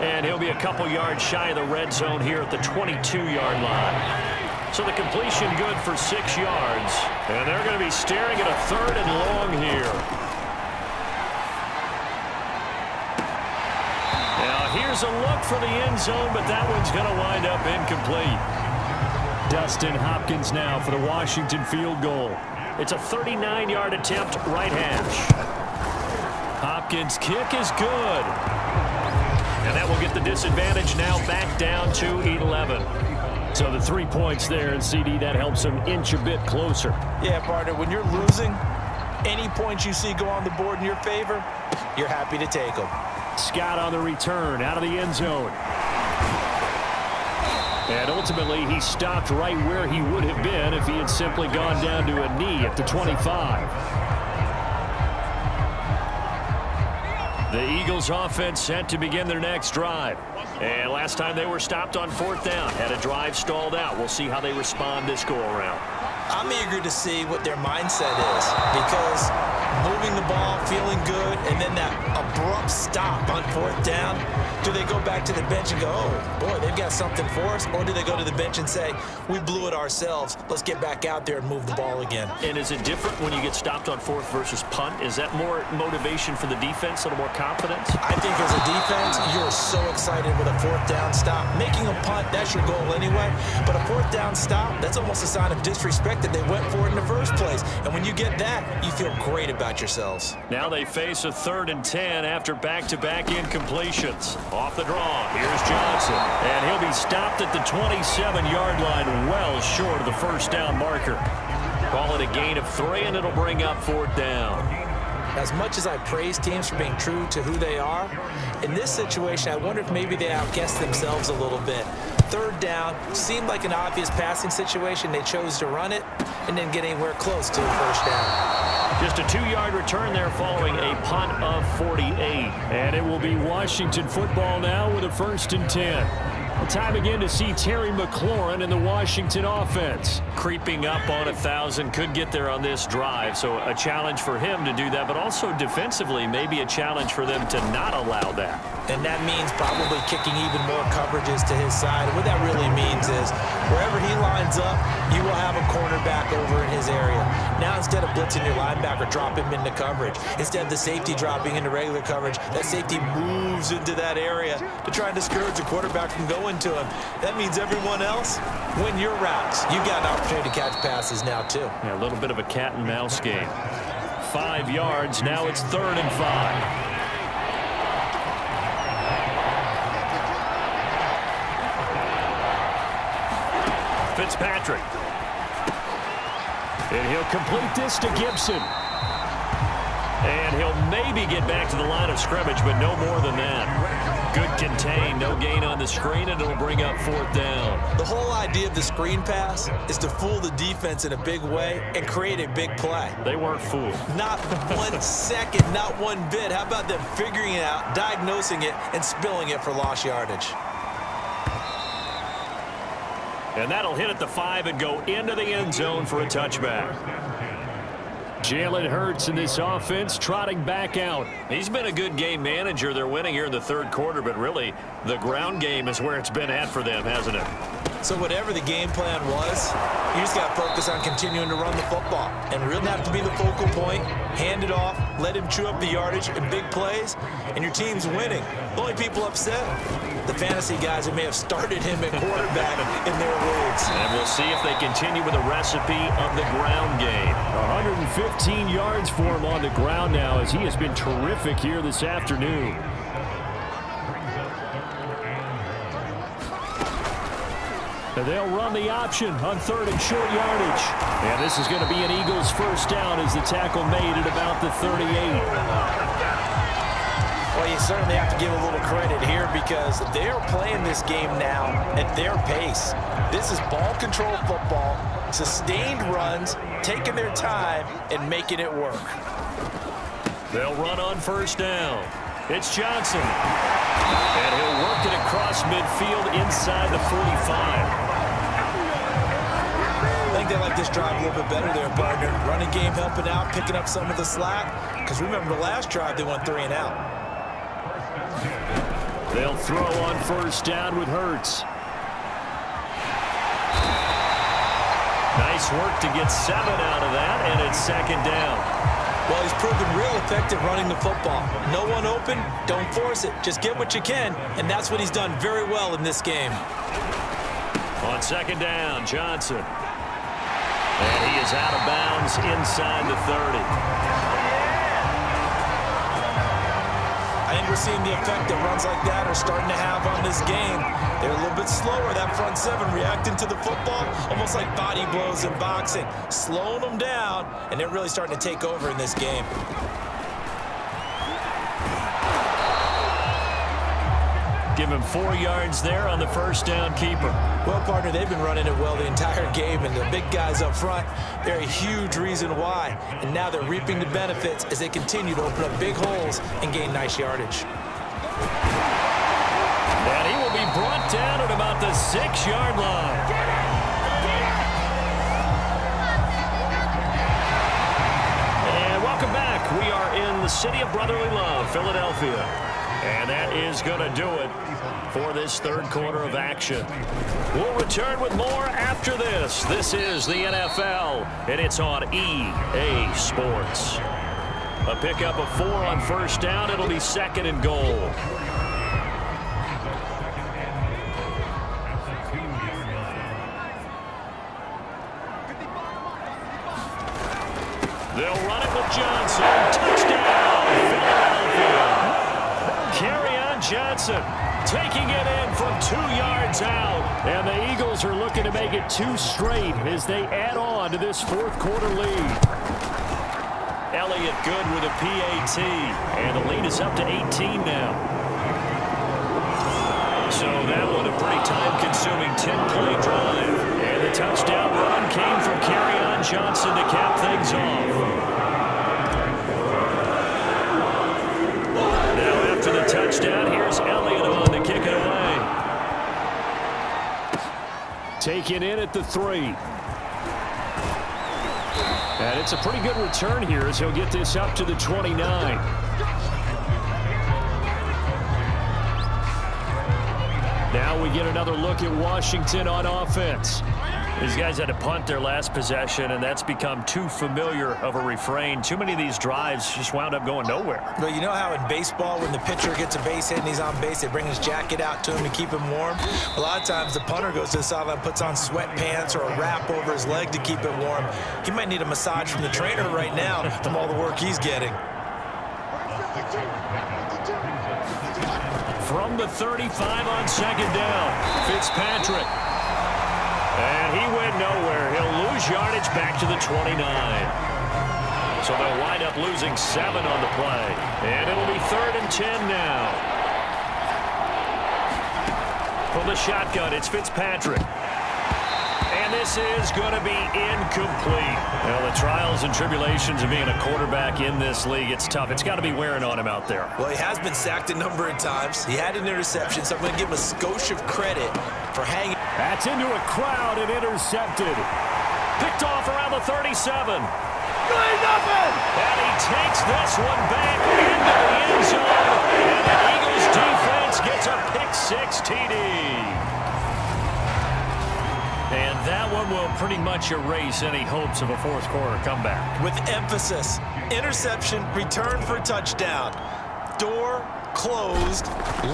And he'll be a couple yards shy of the red zone here at the 22-yard line. So the completion good for 6 yards. And they're going to be staring at a 3rd and long here. Here's a look for the end zone, but that one's going to wind up incomplete. Dustin Hopkins now for the Washington field goal. It's a 39-yard attempt, right hash. Hopkins' kick is good. And that will get the disadvantage now back down to 11. So the 3 points there, and CD, that helps them inch a bit closer. Yeah, partner, when you're losing, any points you see go on the board in your favor, you're happy to take them. Scott on the return, out of the end zone. And ultimately, he stopped right where he would have been if he had simply gone down to a knee at the 25. The Eagles offense set to begin their next drive. And last time they were stopped on 4th down, had a drive stalled out. We'll see how they respond this go-around. I'm eager to see what their mindset is, because moving the ball, feeling good, and then that abrupt stop on 4th down, do they go back to the bench and go, oh, boy, they've got something for us? Or do they go to the bench and say, we blew it ourselves, let's get back out there and move the ball again? And is it different when you get stopped on 4th versus punt? Is that more motivation for the defense, a little more confidence? I think as a defense, you're so excited with a 4th down stop. Making a punt, that's your goal anyway. But a 4th down stop, that's almost a sign of disrespect that they went for it in the first place. And when you get that, you feel great about yourselves. Now they face a 3rd and 10 after back-to-back incompletions. Off the draw, here's Johnson. And he'll be stopped at the 27-yard line, well short of the 1st down marker. Call it a gain of 3, and it'll bring up 4th down. As much as I praise teams for being true to who they are, in this situation, I wonder if maybe they outguessed themselves a little bit. 3rd down seemed like an obvious passing situation. They chose to run it and didn't get anywhere close to a 1st down. Just a 2-yard return there following a punt of 48. And it will be Washington football now with a 1st and 10. Time again to see Terry McLaurin in the Washington offense. Creeping up on 1,000, could get there on this drive, so a challenge for him to do that, but also defensively maybe a challenge for them to not allow that. And that means probably kicking even more coverages to his side. And what that really means is wherever he lines up, you will have a cornerback over in his area. Now instead of blitzing your linebacker, drop him into coverage. Instead of the safety dropping into regular coverage, that safety moves into that area to try and discourage the quarterback from going to him. That means everyone else, win your routes. You've got an opportunity to catch passes now too. Yeah, a little bit of a cat and mouse game. 5 yards, now it's 3rd and 5. Fitzpatrick. And he'll complete this to Gibson. And he'll maybe get back to the line of scrimmage, but no more than that. Good contain, no gain on the screen, and it'll bring up 4th down. The whole idea of the screen pass is to fool the defense in a big way and create a big play. They weren't fooled. Not 1 second, not one bit. How about them figuring it out, diagnosing it, and spilling it for lost yardage? And that'll hit at the 5 and go into the end zone for a touchback. Jalen Hurts in this offense trotting back out. He's been a good game manager. They're winning here in the 3rd quarter, but really the ground game is where it's been at for them, hasn't it? So whatever the game plan was, you just got to focus on continuing to run the football. And really have to be the focal point, hand it off, let him chew up the yardage in big plays, and your team's winning. The only people upset, the fantasy guys who may have started him at quarterback in their leagues. And we'll see if they continue with a recipe of the ground game. 115 yards for him on the ground now, as he has been terrific here this afternoon. And they'll run the option on 3rd and short yardage. And this is going to be an Eagles 1st down as the tackle made at about the 38. Well, you certainly have to give a little credit here because they're playing this game now at their pace. This is ball control football, sustained runs, taking their time and making it work. They'll run on 1st down. It's Johnson. And he'll work it across midfield inside the 45. I think they like this drive a little bit better there, partner. Running game helping out, picking up some of the slack. Because remember the last drive, they went 3 and out. They'll throw on 1st down with Hurts. Nice work to get 7 out of that, and it's 2nd down. Well, he's proven real effective running the football. No one open, don't force it. Just get what you can, and that's what he's done very well in this game. On 2nd down, Johnson. And he is out of bounds inside the 30. I think we're seeing the effect that runs like that are starting to have on this game. They're a little bit slower, that front 7 reacting to the football, almost like body blows in boxing, slowing them down, and they're really starting to take over in this game. Give him 4 yards there on the first down keeper. Well, partner, they've been running it well the entire game, and the big guys up front, they're a huge reason why. And now they're reaping the benefits as they continue to open up big holes and gain nice yardage. And he will be brought down at about the 6-yard line. And welcome back. We are in the city of brotherly love, Philadelphia. And that is going to do it for this third quarter of action. We'll return with more after this. This is the NFL, and it's on EA Sports. A pickup of 4 on first down. It'll be 2nd and goal. They'll run it with Johnson. Touchdown, Philadelphia. Kerryon Johnson taking it in from 2 yards out. And the Eagles are looking to make it 2 straight as they add on to this fourth quarter lead. Elliott good with a PAT. And the lead is up to 18 now. So that one a pretty time-consuming 10-play drive. And the touchdown run came from Kerryon Johnson to cap things off. Now after the touchdown, here's Elliott on to kick it away. Taken in at the 3. And it's a pretty good return here as he'll get this up to the 29. Now we get another look at Washington on offense. These guys had to punt their last possession, and that's become too familiar of a refrain. Too many of these drives just wound up going nowhere. Well, you know how in baseball, when the pitcher gets a base hit and he's on base, they bring his jacket out to him to keep him warm? A lot of times the punter goes to the sideline, puts on sweatpants or a wrap over his leg to keep it warm. He might need a massage from the trainer right now from all the work he's getting. From the 35 on 2nd down, Fitzpatrick. And he went nowhere. He'll lose yardage back to the 29. So they'll wind up losing 7 on the play. And it'll be 3rd and 10 now. From the shotgun, it's Fitzpatrick. And this is going to be incomplete. Well, the trials and tribulations of being a quarterback in this league, it's tough. It's got to be wearing on him out there. Well, he has been sacked a number of times. He had an interception, so I'm going to give him a skosh of credit for hanging. That's into a crowd and intercepted. Picked off around the 37. And he takes this one back into the end zone. And the Eagles defense gets a pick-6 TD. And that one will pretty much erase any hopes of a fourth quarter comeback. With emphasis, interception, return for touchdown. Door closed,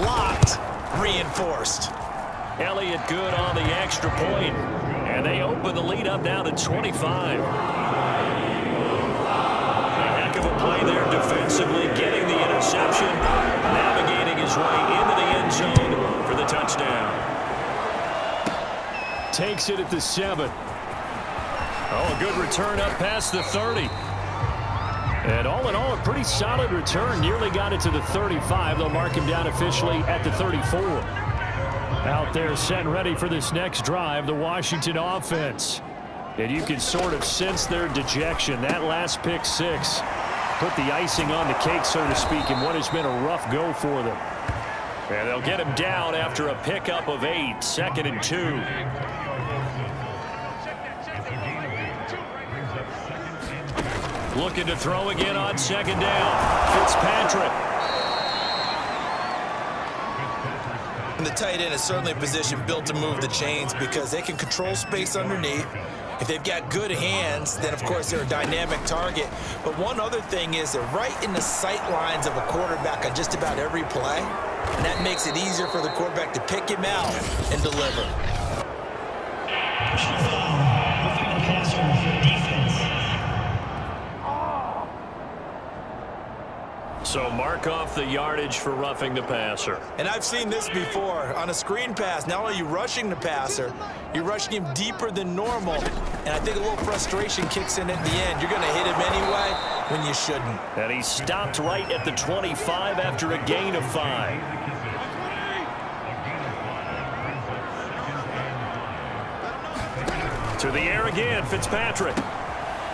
locked, reinforced. Elliott good on the extra point. And they open the lead up now to 25. A heck of a play there defensively, getting the interception, navigating his way into the end zone for the touchdown. Takes it at the 7. Oh, a good return up past the 30. And all in all, a pretty solid return. Nearly got it to the 35. They'll mark him down officially at the 34. Out there set and ready for this next drive, the Washington offense. And you can sort of sense their dejection. That last pick-6 put the icing on the cake, so to speak, in what has been a rough go for them. And they'll get him down after a pickup of 8, 2nd and 2. Looking to throw again on 2nd down. Fitzpatrick. And the tight end is certainly a position built to move the chains because they can control space underneath. If they've got good hands, then of course they're a dynamic target. But one other thing is they're right in the sight lines of a quarterback on just about every play. And that makes it easier for the quarterback to pick him out and deliver. So mark off the yardage for roughing the passer. And I've seen this before. On a screen pass, not only are you rushing the passer, you're rushing him deeper than normal. And I think a little frustration kicks in at the end. You're going to hit him anyway when you shouldn't. And he stopped right at the 25 after a gain of 5. To the air again, Fitzpatrick.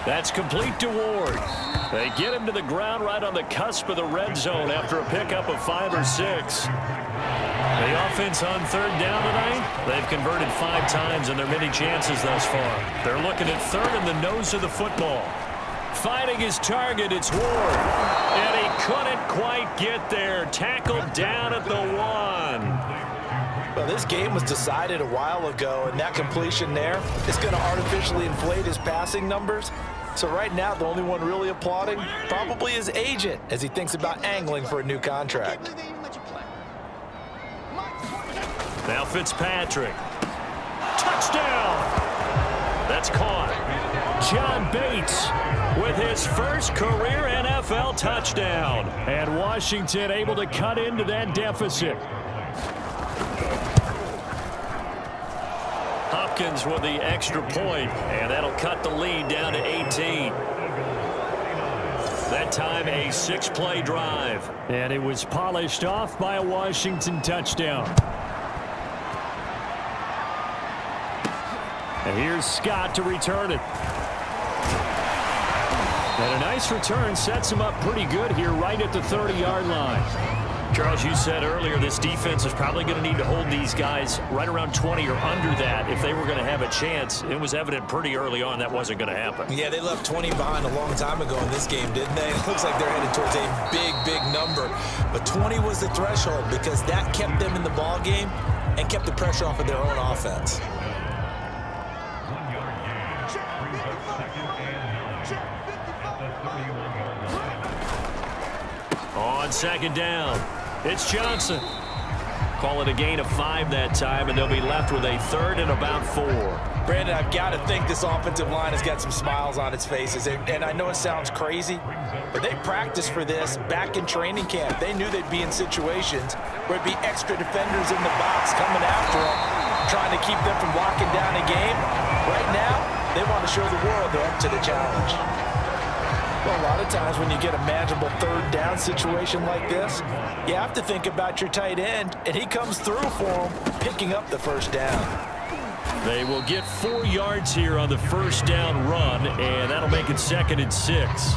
That's complete to Ward. They get him to the ground right on the cusp of the red zone after a pickup of 5 or 6. The offense on third down tonight, they've converted 5 times in their many chances thus far. They're looking at third in the nose of the football. Finding his target, it's Ward. And he couldn't quite get there. Tackled down at the 1. Well, this game was decided a while ago, and that completion there is going to artificially inflate his passing numbers. So right now, the only one really applauding probably his agent as he thinks about angling for a new contract. Now Fitzpatrick. Touchdown! That's caught. John Bates with his first career NFL touchdown. And Washington able to cut into that deficit. Hopkins with the extra point, and that'll cut the lead down to 18. That time a 6-play drive. And it was polished off by a Washington touchdown. And here's Scott to return it. And a nice return sets him up pretty good here right at the 30-yard line. Charles, you said earlier this defense is probably going to need to hold these guys right around 20 or under that if they were going to have a chance. It was evident pretty early on that wasn't going to happen. Yeah, they left 20 behind a long time ago in this game, didn't they? It looks like they're headed towards a big, big number. But 20 was the threshold because that kept them in the ball game and kept the pressure off of their own offense. On second down, it's Johnson. Call it a gain of 5 that time, and they'll be left with a 3rd and about 4. Brandon, I've got to think this offensive line has got some smiles on its faces. And I know it sounds crazy, but they practiced for this back in training camp. They knew they'd be in situations where it'd be extra defenders in the box coming after them, trying to keep them from locking down a game. Right now, they want to show the world they're up to the challenge. Well, a lot of times when you get a manageable 3rd down situation like this, you have to think about your tight end, and he comes through for them, picking up the 1st down. They will get 4 yards here on the 1st down run, and that'll make it 2nd and 6.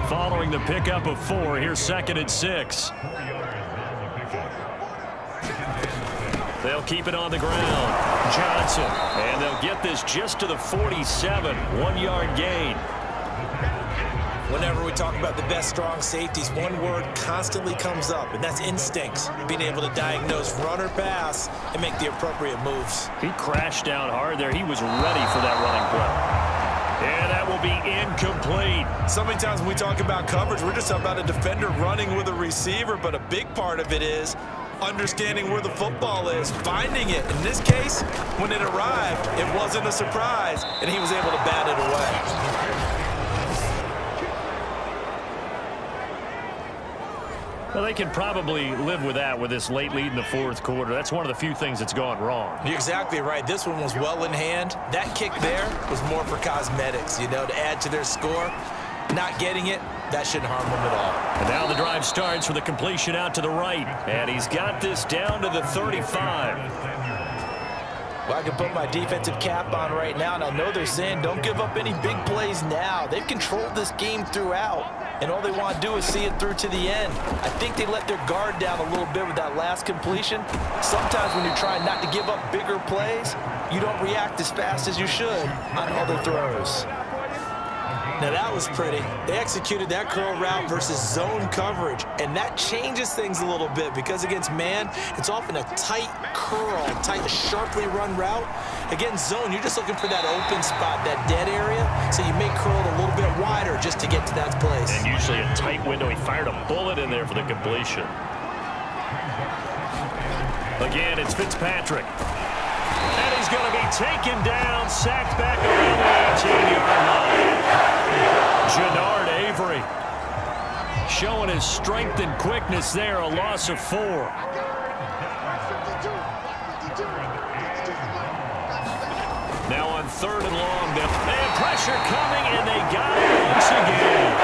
Following the pickup of 4, here's 2nd and 6. They'll keep it on the ground. Johnson, and they'll get this just to the 47, 1-yard gain. Whenever we talk about the best strong safeties, one word constantly comes up, and that's instincts. Being able to diagnose run or pass and make the appropriate moves. He crashed down hard there. He was ready for that running play. And that will be incomplete. So many times when we talk about coverage, we're just talking about a defender running with a receiver, but a big part of it is understanding where the football is, finding it. In this case, when it arrived, it wasn't a surprise, and he was able to bat it away. Well, they can probably live with that with this late lead in the 4th quarter. That's one of the few things that's gone wrong. You're exactly right. This one was well in hand. That kick there was more for cosmetics, you know, to add to their score. Not getting it, that shouldn't harm them at all. And now the drive starts with a completion out to the right. And he's got this down to the 35. Well, I can put my defensive cap on right now, and I know they're saying don't give up any big plays now. They've controlled this game throughout, and all they want to do is see it through to the end. I think they let their guard down a little bit with that last completion. Sometimes when you're trying not to give up bigger plays, you don't react as fast as you should on other throws. Now that was pretty. They executed that curl route versus zone coverage, and that changes things a little bit because against man, it's often a tight curl, tight, sharply run route. Against zone, you're just looking for that open spot, that dead area, so you may curl it a little bit wider just to get to that place. And usually a tight window. He fired a bullet in there for the completion. Again, it's Fitzpatrick. And he's going to be taken down, sacked back around the 18-yard line. Jannard Avery showing his strength and quickness there, a loss of 4. Now on 3rd and long, they have pressure coming, and they got it once again.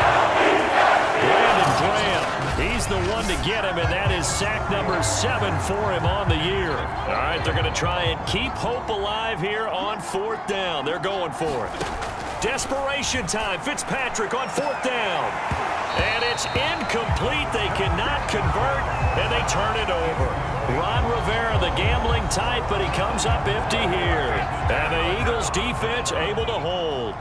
Brandon Graham, he's the one to get him, and that is sack number 7 for him on the year. All right, they're going to try and keep hope alive here on 4th down. They're going for it. Desperation time. Fitzpatrick on 4th down. And it's incomplete. They cannot convert, and they turn it over. Ron Rivera, the gambling type, but he comes up empty here. And the Eagles defense able to hold.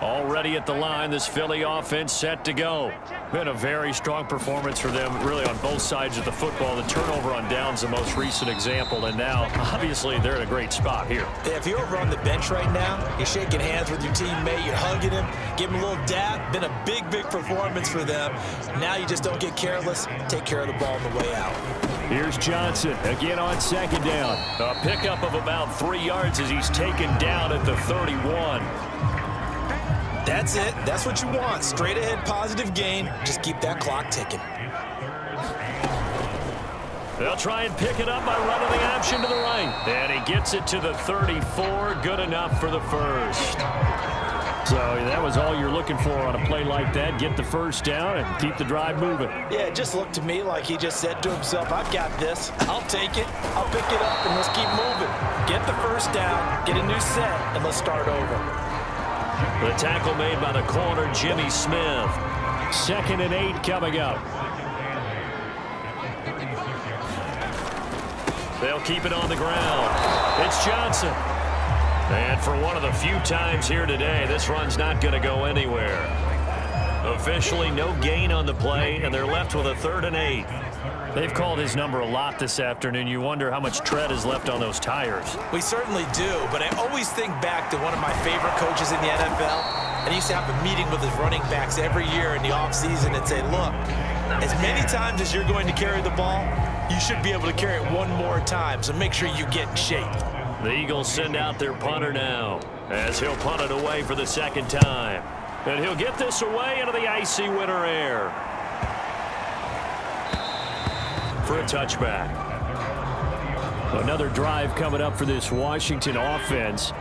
Already at the line, this Philly offense set to go. Been a very strong performance for them, really, on both sides of the football. The turnover on downs, the most recent example, and now, obviously, they're in a great spot here. Yeah, if you're over on the bench right now, you're shaking hands with your teammate, you're hugging him, give him a little dab. Been a big, big performance for them. Now you just don't get careless. Take care of the ball on the way out. Here's Johnson again on 2nd down. A pickup of about 3 yards as he's taken down at the 31. That's it. That's what you want. Straight ahead positive gain. Just keep that clock ticking. They'll try and pick it up by running the option to the right. And he gets it to the 34. Good enough for the first. So that was all you're looking for on a play like that. Get the first down and keep the drive moving. Yeah, it just looked to me like he just said to himself, I've got this. I'll take it. I'll pick it up, and let's keep moving. Get the first down, get a new set, and let's start over. The tackle made by the corner, Jimmy Smith. 2nd and 8 coming up. They'll keep it on the ground. It's Johnson. And for one of the few times here today, this run's not going to go anywhere. Officially no gain on the play, and they're left with a 3rd and 8. They've called his number a lot this afternoon. You wonder how much tread is left on those tires. We certainly do, but I always think back to one of my favorite coaches in the NFL. And he used to have a meeting with his running backs every year in the offseason and say, look, as many times as you're going to carry the ball, you should be able to carry it one more time, so make sure you get in shape. The Eagles send out their punter now as he'll punt it away for the 2nd time. And he'll get this away into the icy winter air for a touchback. Another drive coming up for this Washington offense.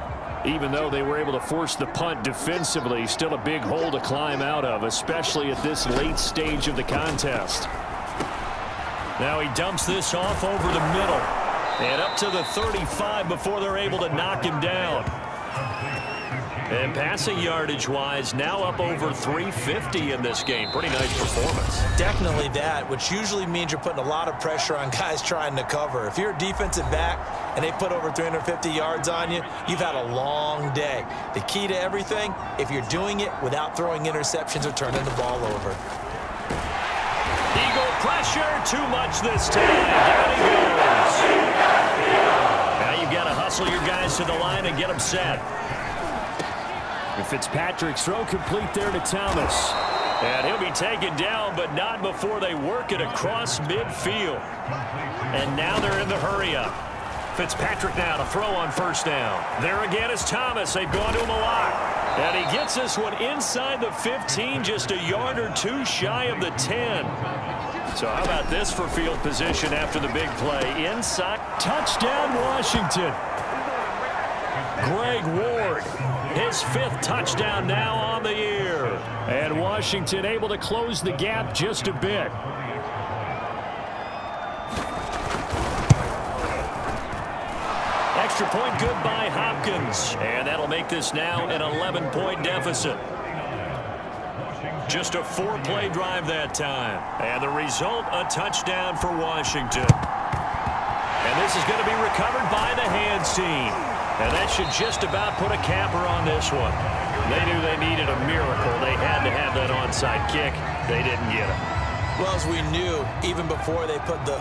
Even though they were able to force the punt defensively, still a big hole to climb out of, especially at this late stage of the contest. Now he dumps this off over the middle and up to the 35 before they're able to knock him down. And passing yardage-wise, now up over 350 in this game. Pretty nice performance. Definitely that, which usually means you're putting a lot of pressure on guys trying to cover. If you're a defensive back and they put over 350 yards on you, you've had a long day. The key to everything, if you're doing it without throwing interceptions or turning the ball over. Eagle pressure, too much this time. Down he goes. Now you've got to hustle your guys to the line and get them set. Fitzpatrick's throw complete there to Thomas. And he'll be taken down, but not before they work it across midfield. And now they're in the hurry-up. Fitzpatrick now to throw on 1st down. There again is Thomas. They've gone to him a lot. And he gets this one inside the 15, just a yard or two shy of the 10. So how about this for field position after the big play? Inside. Touchdown, Washington. Greg Ward, his 5th touchdown now on the year. And Washington able to close the gap just a bit. Extra point good by Hopkins. And that'll make this now an 11-point deficit. Just a 4-play drive that time. And the result, a touchdown for Washington. And this is going to be recovered by the hands team. And that should just about put a capper on this one. They knew they needed a miracle. They had to have that onside kick. They didn't get it. Well, as we knew, even before they put the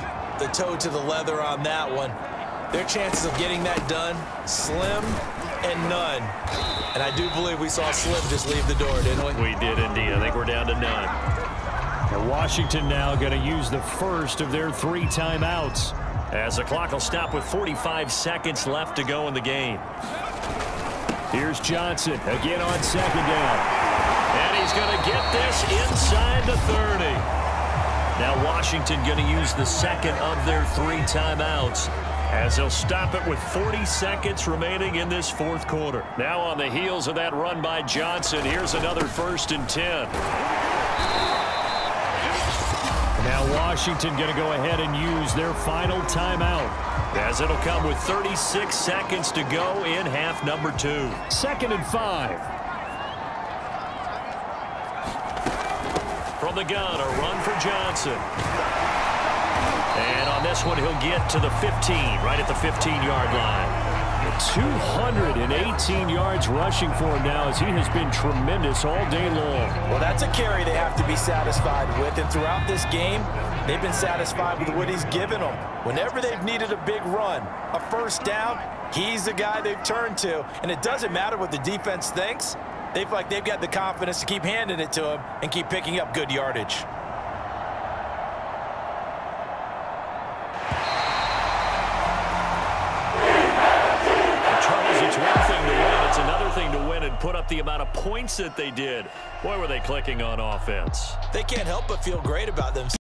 toe to the leather on that one, their chances of getting that done, slim and none. And I do believe we saw Slim just leave the door, didn't we? We did indeed. I think we're down to none. And Washington now going to use the first of their 3 timeouts, as the clock will stop with 45 seconds left to go in the game. Here's Johnson again on 2nd down. And he's going to get this inside the 30. Now Washington going to use the 2nd of their 3 timeouts, as they'll stop it with 40 seconds remaining in this 4th quarter. Now on the heels of that run by Johnson, here's another 1st and 10. Now Washington going to go ahead and use their final timeout, as it'll come with 36 seconds to go in half number 2. 2nd and 5. From the gun, a run for Johnson. And on this one, he'll get to the 15, right at the 15-yard line. 218 yards rushing for him now, as he has been tremendous all day long. Well, that's a carry they have to be satisfied with, and throughout this game, they've been satisfied with what he's given them. Whenever they've needed a big run, a first down, he's the guy they've turned to, and it doesn't matter what the defense thinks. They've got the confidence to keep handing it to him and keep picking up good yardage. It's another thing to win and put up the amount of points that they did. Boy, were they clicking on offense. They can't help but feel great about themselves.